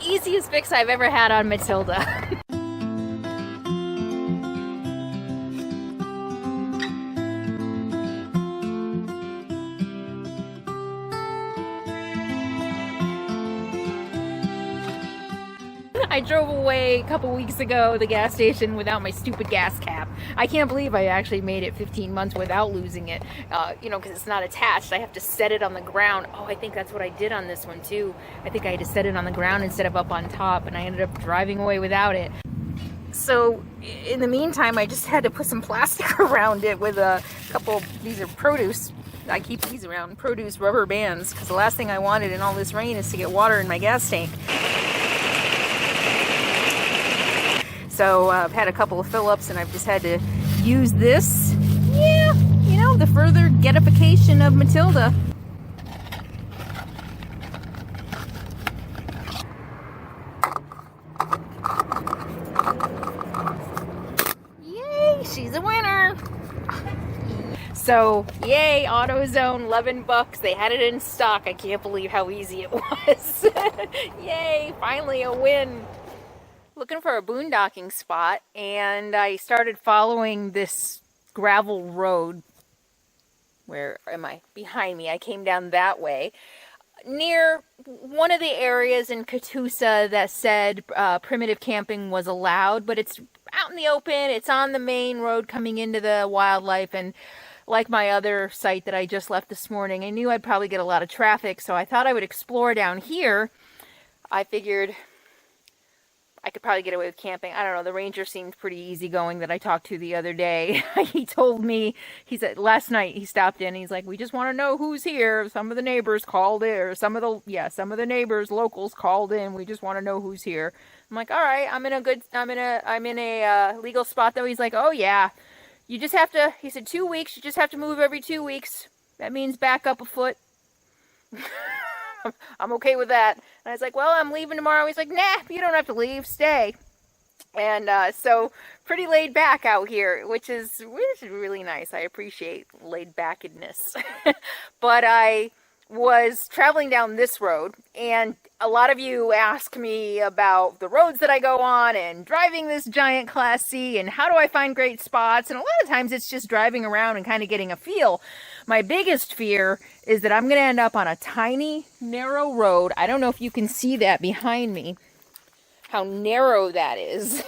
Easiest fix I've ever had on Matilda. I drove away a couple weeks ago to the gas station without my stupid gas cap. I can't believe I actually made it 15 months without losing it, you know, because it's not attached. I have to set it on the ground. Oh, I think that's what I did on this one too. I think I had to set it on the ground instead of up on top, and I ended up driving away without it. So in the meantime, I just had to put some plastic around it with a couple, these are produce. I keep these around, produce rubber bands, because the last thing I wanted in all this rain is to get water in my gas tank. So I've had a couple of fill-ups and I've just had to use this. Yeah, you know, the further getification of Matilda. Yay, she's a winner. So, yay, AutoZone, $11. They had it in stock. I can't believe how easy it was. Yay, finally a win. Looking for a boondocking spot, and I started following this gravel road. Where am I? Behind me. I came down that way. Near one of the areas in Catoosa that said primitive camping was allowed, but it's out in the open. It's on the main road coming into the wildlife, and like my other site that I just left this morning, I knew I'd probably get a lot of traffic, so I thought I would explore down here. I figured I could probably get away with camping. I don't know. The ranger seemed pretty easygoing that I talked to the other day. He told me, he said last night he stopped in. He's like, we just want to know who's here. Some of the neighbors called in, or some of the neighbors, locals called in. We just want to know who's here. I'm like, all right. I'm in a legal spot though. He's like, oh yeah, you just have to. He said 2 weeks. You just have to move every 2 weeks. That means back up a foot. I'm okay with that. And I was like, well, I'm leaving tomorrow. He's like, nah, you don't have to leave. Stay. And so pretty laid back out here, which is really nice. I appreciate laid backedness. But I was traveling down this road, and a lot of you ask me about the roads that I go on and driving this giant Class C and how do I find great spots. And a lot of times it's just driving around and kind of getting a feel. My biggest fear is that I'm going to end up on a tiny, narrow road. I don't know if you can see that behind me, how narrow that is.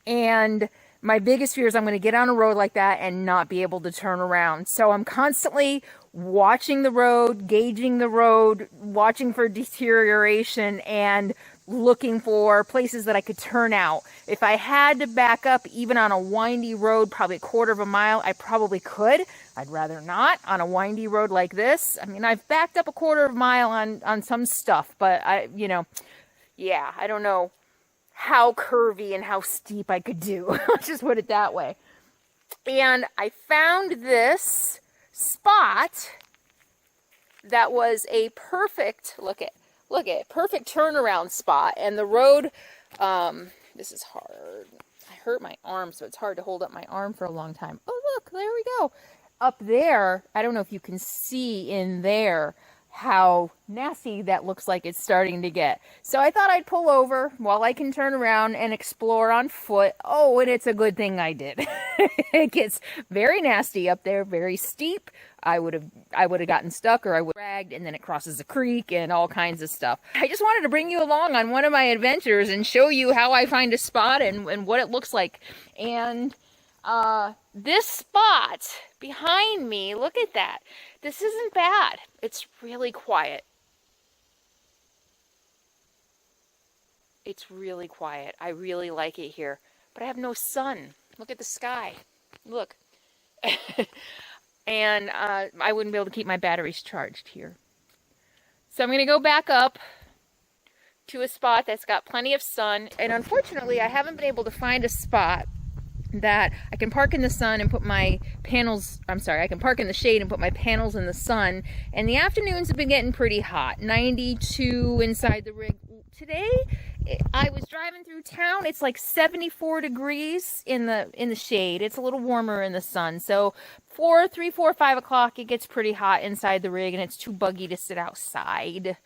And my biggest fear is I'm going to get on a road like that and not be able to turn around. So I'm constantly watching the road, gauging the road, watching for deterioration, and looking for places that I could turn out. If I had to back up even on a windy road, probably a quarter of a mile, I probably could. I'd rather not on a windy road like this. I mean, I've backed up a quarter of a mile on some stuff, but yeah, I don't know how curvy and how steep I could do. Let's just put it that way. And I found this spot that was a perfect, look at, perfect turnaround spot. And the road, this is hard. I hurt my arm, so it's hard to hold up my arm for a long time. Oh, look, there we go. Up there, I don't know if you can see in there how nasty that looks like it's starting to get. So I thought I'd pull over while I can turn around and explore on foot. Oh, and it's a good thing I did. It gets very nasty up there, very steep. I would have gotten stuck, or I would have dragged, and then it crosses a creek and all kinds of stuff. I just wanted to bring you along on one of my adventures and show you how I find a spot and what it looks like. And this spot behind me, look at that. This isn't bad. It's really quiet. It's really quiet. I really like it here. But I have no sun. Look at the sky. Look. And I wouldn't be able to keep my batteries charged here. So I'm going to go back up to a spot that's got plenty of sun. And unfortunately, I haven't been able to find a spot that I can park in the sun and put my panels, I can park in the shade and put my panels in the sun. And the afternoons have been getting pretty hot, 92 inside the rig. Today, I was driving through town, it's like 74 degrees in the shade. It's a little warmer in the sun. So 3, 4, 5 o'clock, it gets pretty hot inside the rig and it's too buggy to sit outside.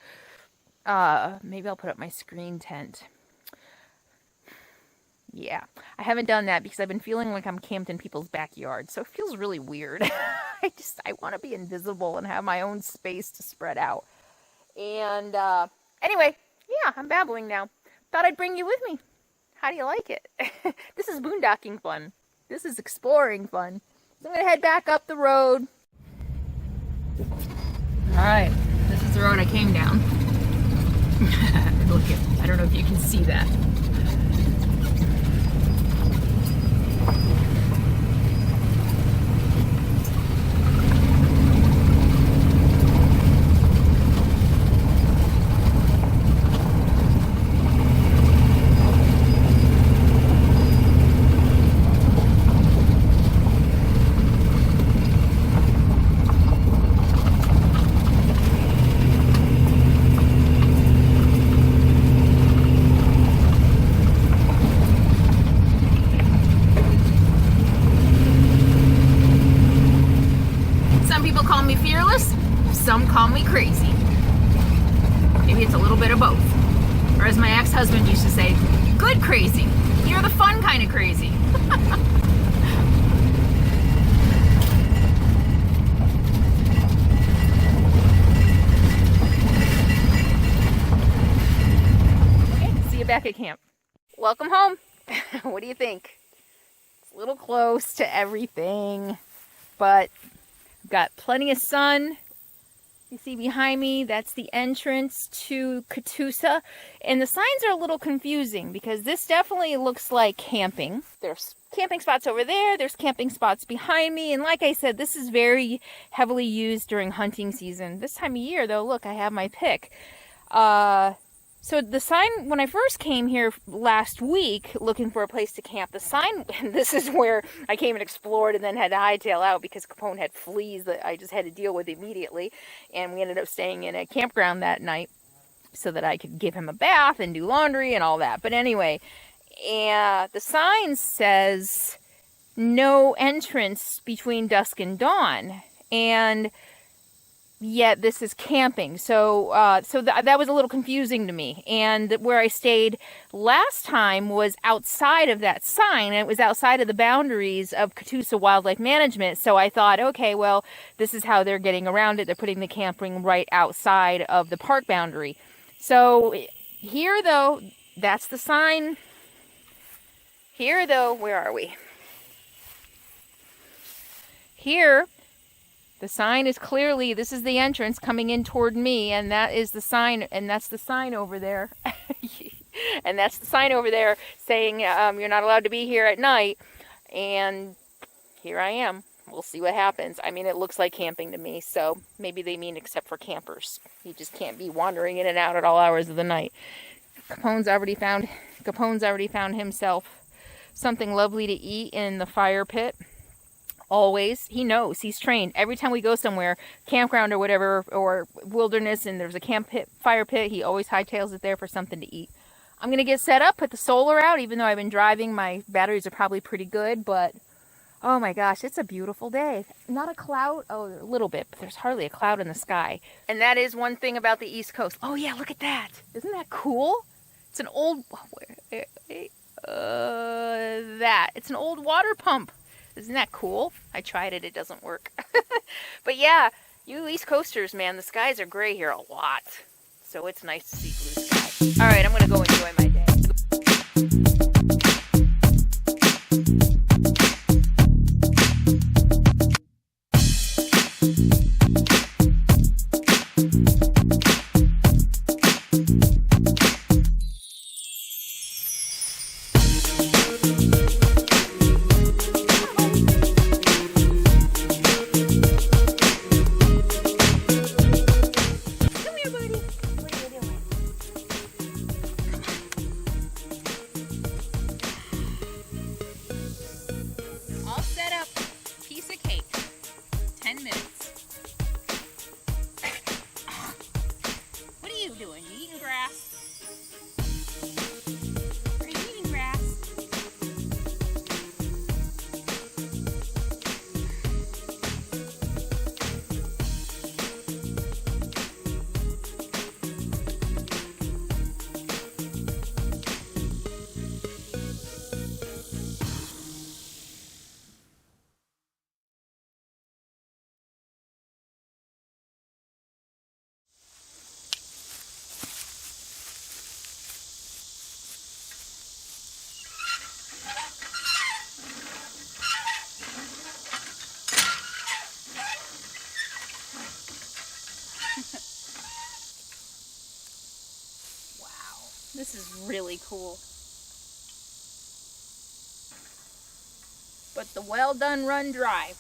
Maybe I'll put up my screen tent. Yeah, I haven't done that because I've been feeling like I'm camped in people's backyards, so it feels really weird. I want to be invisible and have my own space to spread out. And anyway, yeah, I'm babbling now. Thought I'd bring you with me. How do you like it? This is boondocking fun. This is exploring fun. So I'm going to head back up the road. Alright, this is the road I came down. Look at, I don't know if you can see that. Some call me crazy. Maybe it's a little bit of both. Or as my ex-husband used to say, good crazy. You're the fun kind of crazy. Okay, see you back at camp. Welcome home. What do you think? It's a little close to everything, but I've got plenty of sun. You see behind me, that's the entrance to Catoosa. And the signs are a little confusing because this definitely looks like camping. There's camping spots over there, there's camping spots behind me. And like I said, this is very heavily used during hunting season. This time of year though, look, I have my pick. So the sign, when I first came here last week looking for a place to camp, the sign, and this is where I came and explored and then had to hightail out because Capone had fleas that I just had to deal with immediately. And we ended up staying in a campground that night so that I could give him a bath and do laundry and all that. But anyway, the sign says no entrance between dusk and dawn. And yet this is camping, so that was a little confusing to me. And where I stayed last time was outside of that sign, and it was outside of the boundaries of Catoosa Wildlife Management. So I thought, okay, well, this is how they're getting around it. They're putting the camping right outside of the park boundary. So here, though, that's the sign. Here, though, where are we? Here. The sign is clearly, this is the entrance coming in toward me, and that is the sign, and that's the sign over there. And that's the sign over there saying you're not allowed to be here at night. And here I am. We'll see what happens. I mean, it looks like camping to me, so maybe they mean except for campers. You just can't be wandering in and out at all hours of the night. Capone's already found himself something lovely to eat in the fire pit. Always. He knows. He's trained. Every time we go somewhere, campground or whatever, or wilderness, and there's a fire pit, he always hightails it there for something to eat. I'm going to get set up, put the solar out, even though I've been driving. My batteries are probably pretty good, but oh my gosh, it's a beautiful day. Not a cloud. Oh, a little bit, but there's hardly a cloud in the sky. And that is one thing about the East Coast. Oh yeah, look at that. Isn't that cool? It's an old, it's an old water pump. Isn't that cool? I tried it. It doesn't work. But yeah, you East Coasters, man, the skies are gray here a lot. So it's nice to see blue sky. All right, I'm going to go enjoy my day. This is really cool. But the well done run dry.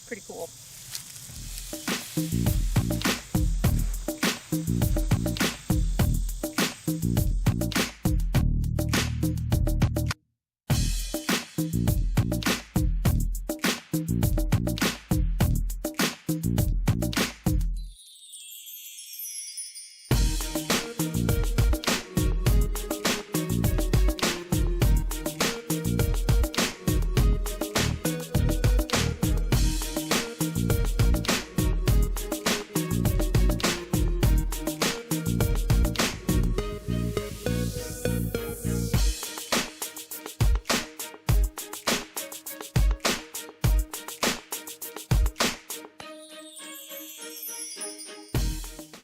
Pretty cool.